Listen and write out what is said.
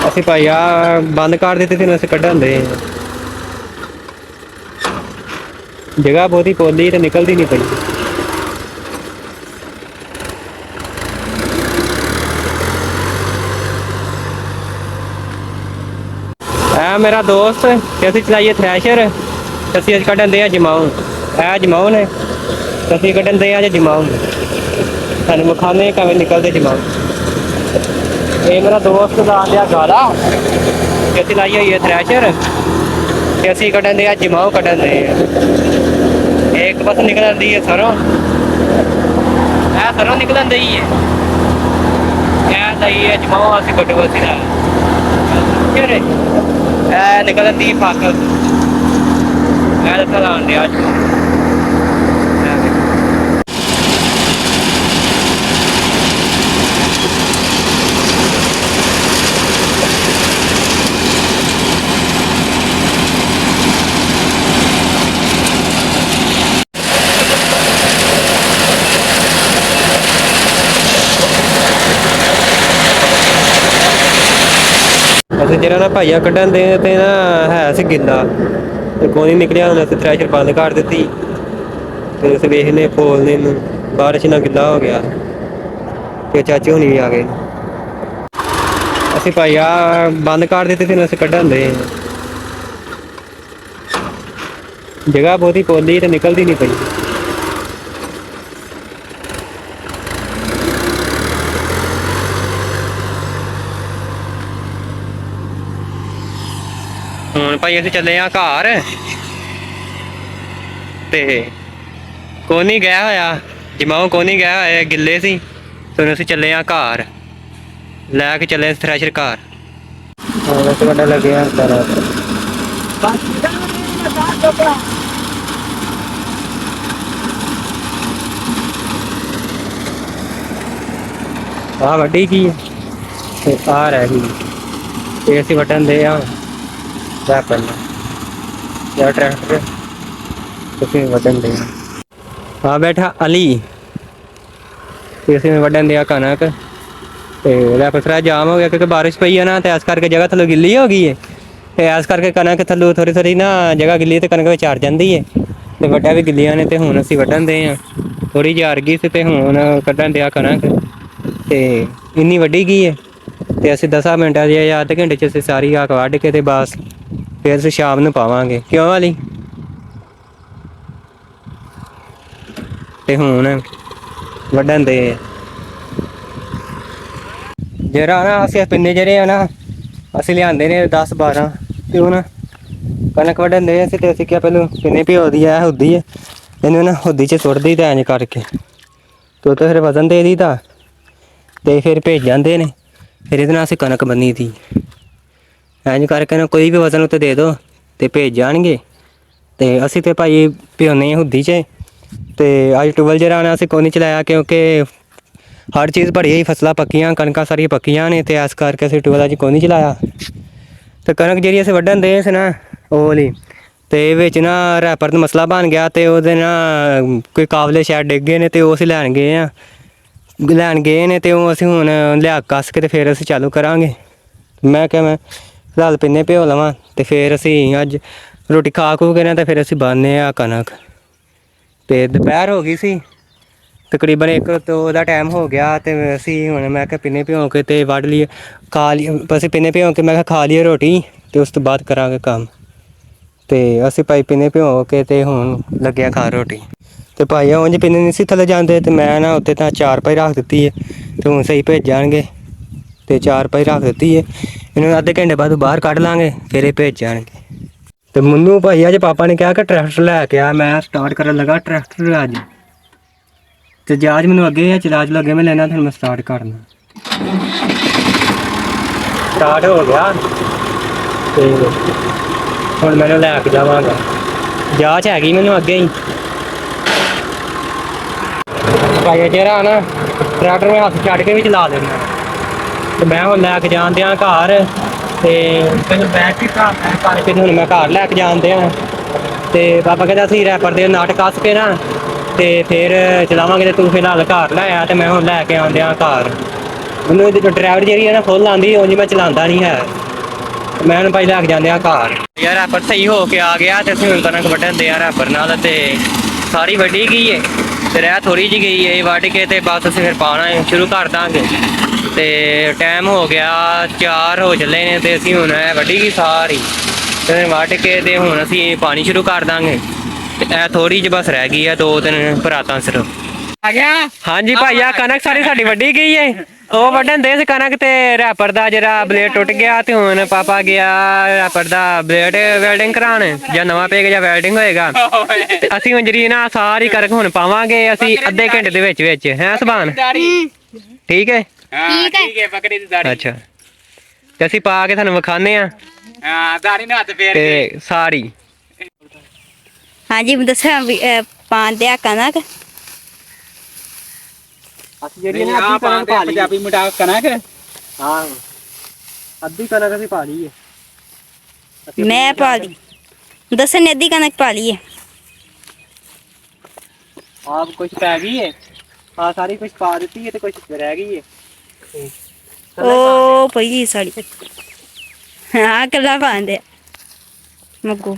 ਅਸੀਂ ਭਾਈ ਆ ਬੰਦ ਕਰ ਦਿੱਤੇ ਤੇ ਅਸੀਂ ਕੱਢਣ ਦੇ ਜਗ੍ਹਾ ਬਹੁਤੀ ਪੋਲੀ ਤੇ ਨਿਕਲਦੀ ਨਹੀਂ ਪਈ। ਇਹ ਮੇਰਾ ਦੋਸਤ ਤੇ ਅਸੀਂ ਚਲਾਈਏ ਥ੍ਰੈਸ਼ਰ ਤੇ ਅਸੀਂ ਅੱਜ ਕੱਢਣ ਦੇ ਆ ਜਮਾਉ। ਇਹ ਜਮਾਉ ਨੇ ਤੇ ਅਸੀਂ ਕੱਢਣ ਦੇ ਆ ਜਮਾਉ। ਸਾਨੂੰ ਮਖਾਨੇ ਕਿਵੇਂ ਨਿਕਲਦੇ ਜਮਾਉ। ਇਹ ਮੇਰਾ ਦੋਸਤ ਦਾ ਆਂਦਿਆ ਗਾਲਾ ਤੇ ਅਸੀਂ ਲਾਈ ਹੋਈ ਹੈ ਥ੍ਰੈਸ਼ਰ ਤੇ ਅਸੀਂ ਕੱਢਣ ਦੇ ਆ ਜਮਾਉ ਕੱਢਣ ਦੇ ਇੱਕ ਪਾਸੇ ਨਿਕਲਣ ਦੀ ਹੈ ਸਰੋਂ। ਇਹ ਸਰੋਂ ਨਿਕਲਣ ਦੀ ਹੈ ਇਹ ਲਈ ਹੈ ਜਮਾਉ ਅਸੀਂ ਕੱਢੋ ਅਸੀਂ ਦਾ ਕਿਹੜੇ ਇਹ ਨਿਕਲਣ ਦੀ ਫਸਲ ਇਹ ਤਾਂ ਲਾਉਣ ਦੇ ਅੱਜ ਅਸੀਂ ਜਿਹੜਾ ਨਾ ਭਾਈਆ ਕੱਢਣ ਦੇ ਤੇ ਨਾ ਹੈ ਸੀ ਗਿੱਲਾ ਤੇ ਕੋਈ ਨਹੀਂ ਨਿਕਲਿਆ। ਹੁਣ ਅਸੀਂ ਥ੍ਰੈਸ਼ਰ ਬੰਦ ਕਰ ਦਿੱਤੀ ਤੇ ਅਸੀਂ ਵੇਖਨੇ ਫੋਲਨੇ ਨੂੰ ਬਾਰਿਸ਼ ਨਾਲ ਗਿੱਲਾ ਹੋ ਗਿਆ ਤੇ ਚਾਚੇ ਹੁਣੀ ਵੀ ਆ ਗਏ। ਅਸੀਂ ਭਾਈਆ ਬੰਦ ਕਰ ਦਿੱਤੇ ਤੇ ਅਸੀਂ ਕੱਢਣ ਦੇ ਜਗ੍ਹਾ ਬਹੁਤੀ ਪੋਲੀ ਤੇ ਨਿਕਲਦੀ ਨਹੀਂ ਪਈ। ਹੁਣ ਭਾਈ ਅਸੀਂ ਚੱਲੇ ਆ ਘਰ ਤੇ ਕੋਨੀ ਗਿਆ ਹੋਇਆ ਜਮਾਉ ਕੋਨੀ ਗਿਆ ਹੋਇਆ ਗਿੱਲੇ ਸੀ ਤੇ ਅਸੀਂ ਚੱਲੇ ਆ ਘਰ ਲੈ ਕੇ ਚੱਲੇ ਥ੍ਰੈਸ਼ਰ ਘਰ। ਵੈਸੇ ਵੱਡਾ ਲੱਗਿਆ ਆ ਵੱਡੀ ਕੀ ਹੈ ਆ ਰਹਿ ਗਈ ਤੇ ਅਸੀਂ ਵੱਢਣ ਦੇ ਆ ਯਾਰ ट्रैक्टर ਤੁਸੀਂ ਵੱਢਣ ਦੇ ਆ ਬੈਠਾ ਅਲੀ ਤੇ ਅਸੀਂ ਵੱਢਣ ਦੇ ਆ ਕਣਕ ਤੇ ਇਹਦਾ ਪਸਰਾ ਜਾਮ ਹੋ ਗਿਆ ਕਿਉਂਕਿ ਬਾਰਿਸ਼ ਪਈ ਹੈ ਨਾ ਤੇ ਇਸ ਕਰਕੇ ਜਗ੍ਹਾ ਥੱਲੋਂ ਗਿੱਲੀ ਹੋ ਗਈ ਹੈ ਤੇ ਇਸ ਕਰਕੇ ਕਣਕ ਥੱਲੋਂ ਥੋੜੀ ਥੋੜੀ ਨਾ ਜਗ੍ਹਾ ਗਿੱਲੀ ਤੇ ਕਣਕ ਵਿੱਚ ਚੜ ਜਾਂਦੀ ਹੈ ਤੇ ਵੱਡਾ ਵੀ ਗਿੱਲੀਆਂ ਨੇ ਤੇ ਹੁਣ ਅਸੀਂ ਵੱਢਣ ਦੇ ਆ ਥੋੜੀ ਜਿਹੀ ਹਰ ਗਈ ਸੀ ਤੇ ਹੁਣ ਕੱਢਣ ਦੇ ਆ ਕਣਕ ਤੇ ਇੰਨੀ ਵੱਡੀ ਗਈ ਹੈ ਤੇ ਅਸੀਂ 10 ਮਿੰਟਾਂ ਜਾਂ ਅੱਧੇ ਘੰਟੇ 'ਚ ਅਸੀਂ ਸਾਰੀ ਆ ਵੱਢ ਕੇ ਤੇ ਬਸ ਫਿਰ ਅਸੀਂ ਸ਼ਾਮ ਨੂੰ ਪਾਵਾਂਗੇ ਕਿਉਂ ਵਾਲੀ ਤੇ ਹੁਣ ਵੱਢਣ ਦੇ ਜਿਹੜਾ ਨਾ ਅਸੀਂ ਪਿੰਨੇ ਜਿਹੜੇ ਆ ਨਾ ਅਸੀਂ ਲਿਆਂਦੇ ਨੇ 10-12 ਤੇ ਹੁਣ ਕਣਕ ਵੱਢਣ ਦੇ ਅਸੀਂ ਤੇ ਅਸੀਂ ਕਿਹਾ ਪਹਿਲਾਂ ਪਿੰਨੇ ਭਿਓਦੀ ਆ ਹੁੱਦੀ ਹੈ ਇਹਨੂੰ ਨਾ ਹੁੱਦੀ 'ਚ ਸੁੱਟਦੀ ਤਾਂ ਇੰਝ ਕਰਕੇ ਤੇ ਉਹ ਤਾਂ ਫਿਰ ਵਜ਼ਨ ਦੇ ਦੀ ਤਾਂ ਤੇ ਫਿਰ ਭੇਜ ਜਾਂਦੇ ਨੇ ਫਿਰ ਇਹਦੇ ਨਾਲ ਅਸੀਂ ਕਣਕ ਬੰਨੀ ਤੀ ਇੰਝ ਕਰਕੇ ਨਾ ਕੋਈ ਵੀ ਵਜ਼ਨ ਉੱਤੇ ਦੇ ਦਿਓ ਤੇ ਭੇਜ ਜਾਣਗੇ ਤੇ ਅਸੀਂ ਤੇ ਭਾਈ ਭਿਓਨੇ ਹੁੱਦੀ 'ਚ ਤੇ ਅੱਜ ਟੂਬਲ ਜਿਹੜਾ ਨਾ ਅਸੀਂ ਕੋਈ ਨਹੀਂ ਚਲਾਇਆ ਕਿਉਂਕਿ ਹਰ ਚੀਜ਼ ਭਰੀ ਹੋਈ ਫਸਲਾਂ ਪੱਕੀਆਂ ਕਣਕਾਂ ਸਾਰੀਆਂ ਪੱਕੀਆਂ ਨੇ ਤੇ ਇਸ ਕਰਕੇ ਅਸੀਂ ਟੂਬਲ ਅੱਜ ਕੋਈ ਨਹੀਂ ਚਲਾਇਆ ਤੇ ਕਣਕ ਜਿਹੜੀ ਅਸੀਂ ਵੱਢਣ ਦੇ ਸੀ ਨਾ ਉਹ ਵਾਲੀ ਤੇ ਵਿੱਚ ਨਾ ਰੈਪਰ ਦਾ ਮਸਲਾ ਬਣ ਗਿਆ ਤੇ ਉਹਦੇ ਨਾਲ ਕੋਈ ਕਾਬਲੇ ਸ਼ਾਇਦ ਡਿੱਗ ਗਏ ਨੇ ਤੇ ਉਹ ਅਸੀਂ ਲੈਣ ਗਏ ਨੇ ਤੇ ਉਹ ਅਸੀਂ ਹੁਣ ਲਿਆ ਕੱਸ ਕੇ ਤੇ ਫਿਰ ਅਸੀਂ ਚਾਲੂ ਕਰਾਂਗੇ। ਮੈਂ ਕਿਹਾ ਮੈਂ ਫਿਲਹਾਲ ਪਿੰਨੇ ਭਿਓ ਲਵਾਂ ਤੇ ਫਿਰ ਅਸੀਂ ਅੱਜ ਰੋਟੀ ਖਾ ਖੂ ਕੇ ਨਾ ਤੇ ਫਿਰ ਅਸੀਂ ਬਾਂਨੇ ਆ ਕਣਕ ਤੇ ਦੁਪਹਿਰ ਹੋ ਗਈ ਸੀ ਤਕਰੀਬਨ 1 ਦਾ ਟਾਈਮ ਹੋ ਗਿਆ ਤੇ ਅਸੀਂ ਹੁਣ ਮੈਂ ਕਿਹਾ ਪਿੰਨੇ ਭਿਓ ਕੇ ਤੇ ਵੱਢ ਲਈਏ ਖਾ ਲਈ ਅਸੀਂ ਪਿੰਨੇ ਭਿਓ ਕੇ ਮੈਂ ਕਿਹਾ ਖਾ ਲਈਏ ਰੋਟੀ ਤੇ ਉਸ ਤੋਂ ਬਾਅਦ ਕਰਾਂਗੇ ਕੰਮ ਤੇ ਅਸੀਂ ਭਾਈ ਪਿੰਨੇ ਭਿਓ ਕੇ ਤੇ ਹੁਣ ਲੱਗਿਆ ਖਾ ਰੋਟੀ ਤੇ ਭਾਈ ਉਂਝ ਪਿੰਨੇ ਨਹੀਂ ਸੀ ਥੱਲੇ ਜਾਂਦੇ ਤੇ ਮੈਂ ਨਾ ਉੱਤੇ ਤਾਂ 4 ਪਾਈ ਰੱਖ ਦਿੱਤੀ ਹੈ ਤੇ ਹੁਣ ਸਹੀ ਭੇਜਣਗੇ ਤੇ 4 ਪਾਈ ਰੱਖ ਦਿੱਤੀ ਹੈ ਇਹਨੂੰ ਅੱਧੇ ਘੰਟੇ ਬਾਅਦ ਬਾਹਰ ਕੱਢ ਲਾਂਗੇ ਫਿਰ ਇਹ ਭੇਜ ਜਾਣਗੇ। ਤੇ ਮੈਨੂੰ ਭਾਈ ਅੱਜ ਪਾਪਾ ਨੇ ਕਿਹਾ ਕਿ ਟਰੈਕਟਰ ਲੈ ਕੇ ਆ ਮੈਂ ਸਟਾਰਟ ਕਰਨ ਲੱਗਾ ਟਰੈਕਟਰ ਅੱਜ ਤੇ ਜਹਾਜ਼ ਮੈਨੂੰ ਅੱਗੇ ਹੈ ਚਲਾਜ ਲੱਗੇ ਮੈਂ ਲੈਣਾ ਫਿਰ ਮੈਂ ਸਟਾਰਟ ਕਰਨਾ ਸਟਾਰਟ ਹੋ ਗਿਆ ਤੇ ਹੁਣ ਮੈਨੂੰ ਲੈ ਕੇ ਜਾਵਾਂਗਾ ਜਾਂਚ ਹੈਗੀ ਮੈਨੂੰ ਅੱਗੇ ਹੀ ਭਾਈ ਜਿਹੜਾ ਨਾ ਟਰੈਕਟਰ ਮੈਂ ਹੱਥ ਛੱਡ ਕੇ ਵੀ ਚਲਾ ਲੈਣਾ ਤੇ ਮੈਂ ਹੁਣ ਲੈ ਕੇ ਜਾਂਦੇ ਆ ਘਰ ਤੇ ਮੈਨੂੰ ਬੈਠ ਕੇ ਘਰ ਕਰਕੇ ਹੁਣ ਮੈਂ ਘਰ ਲੈ ਕੇ ਜਾਂਦੇ ਆ ਤੇ ਪਾਪਾ ਕਹਿੰਦਾ ਅਸੀਂ ਰੈਪਰ ਦੇ ਨਾਟ ਕੱਸ ਕੇ ਨਾ ਤੇ ਫਿਰ ਚਲਾਵਾਂਗੇ ਤੇ ਤੂੰ ਫਿਲਹਾਲ ਘਰ ਲੈ ਆ ਤੇ ਮੈਂ ਹੁਣ ਲੈ ਕੇ ਆਉਂਦੇ ਆ ਘਰ ਮੈਨੂੰ ਇਹਦੀ ਡਰਾਈਵਰ ਜਿਹੜੀ ਹੈ ਨਾ ਫੁੱਲ ਆਉਂਦੀ, ਉਂਝ ਮੈਂ ਚਲਾਉਂਦਾ ਨਹੀਂ ਹੈ। ਮੈਂ ਹੁਣ ਭਾਈ ਲੈ ਕੇ ਜਾਂਦੇ ਆ ਘਰ। ਯਾਰ ਰੈਪਰ ਸਹੀ ਹੋ ਕੇ ਆ ਗਿਆ ਤੇ ਅਸੀਂ ਹੁਣ ਕਣਕ ਵੱਢਣ ਦੇ ਆ ਰੈਪਰ ਨਾਲ, ਤੇ ਸਾਰੀ ਵੱਢੀ ਗਈ ਏ ਤੇ ਰਹਿ ਥੋੜੀ ਜਿਹੀ ਗਈ ਏ। ਵੱਢ ਕੇ ਤੇ ਬਸ ਅਸੀਂ ਫਿਰ ਪਾਉਣਾ ਸ਼ੁਰੂ ਕਰ ਦਾਂਗੇ। ਤੇ ਟਾਈਮ ਹੋ ਗਿਆ 4 ਹੋ ਚੱਲੇ ਨੇ ਤੇ ਅਸੀਂ ਹੁਣ ਵੱਢੀ ਗਈ ਸਾਰੀ ਤੇ ਵੱਢ ਕੇ ਤੇ ਹੁਣ ਅਸੀਂ ਪਾਣੀ ਸ਼ੁਰੂ ਕਰ ਦਾਂਗੇ। ਤੇ ਇਹ ਥੋੜੀ ਜਿਹੀ ਬਸ ਰਹਿ ਗਈ ਆ 2-3 ਭਰਾਤਾਂ ਸਿਰਫ। ਆ ਗਿਆ। ਹਾਂਜੀ ਭਾਈ ਆ ਕਣਕ ਸਾਰੀ ਸਾਡੀ ਵੱਢੀ ਗਈ ਏ। ਉਹ ਵੱਢਣ ਦੇ ਸੀ ਕਣਕ ਤੇ ਰੈਪਰ ਦਾ ਜਿਹੜਾ ਬਲੇਡ ਟੁੱਟ ਗਿਆ ਤੇ ਹੁਣ ਪਾਪਾ ਗਿਆ ਰੈਪਰ ਦਾ ਬਲੇਡ ਵੈਲਡਿੰਗ ਕਰਾਉਣ, ਜਾਂ ਨਵਾਂ ਪਏਗਾ ਜਾਂ ਵੈਲਡਿੰਗ ਹੋਏਗਾ। ਤੇ ਅਸੀਂ ਹੁਣ ਜਿਹੜੀ ਨਾ ਸਾਰੀ ਕਣਕ ਹੁਣ ਪਾਵਾਂਗੇ ਅਸੀਂ ਅੱਧੇ ਘੰਟੇ ਦੇ ਵਿੱਚ ਹੈ ਸੁਭਾਨ। ਠੀਕ ਹੈ ਹਾਂ ਠੀਕ ਹੈ, ਪਕੜੀ ਦੀ ਦਾੜੀ। ਅੱਛਾ ਤੇ ਅਸੀਂ ਪਾ ਕੇ ਤੁਹਾਨੂੰ ਵਿਖਾਣੇ ਆ। ਹਾਂ ਦਾੜੀ ਨੂੰ ਹੱਥ ਫੇਰ ਕੇ ਤੇ ਸਾਰੀ ਹਾਂਜੀ ਦੱਸਾਂ ਪਾਉਂਦੇ ਆ ਕਣਕ। ਅਸੀਂ ਜਿਹੜੀ ਆ ਪਾਉਂਦੇ ਪੰਜਾਬੀ ਮੁੰਡਾ ਕਣਕ। ਹਾਂ ਅੱਧੀ ਕਣਕ ਅਸੀਂ ਪਾ ਲਈ ਹੈ। ਮੈਂ ਪਾ ਲਈ, ਦੱਸਣ ਨੇ ਅੱਧੀ ਕਣਕ ਪਾ ਲਈ ਹੈ। ਆਪ ਕੁਝ ਪੈ ਗਈ ਹੈ। ਹਾਂ ਸਾਰੀ ਕੁਝ ਪਾ ਦਿੱਤੀ ਹੈ ਤੇ ਕੁਝ ਰਹਿ ਗਈ ਹੈ। ਉਹ ਪਈ ਸਾੜੀ ਹਾਂ ਕੱਲਾ ਪਾਉਂਦੇ ਮੱਗੂ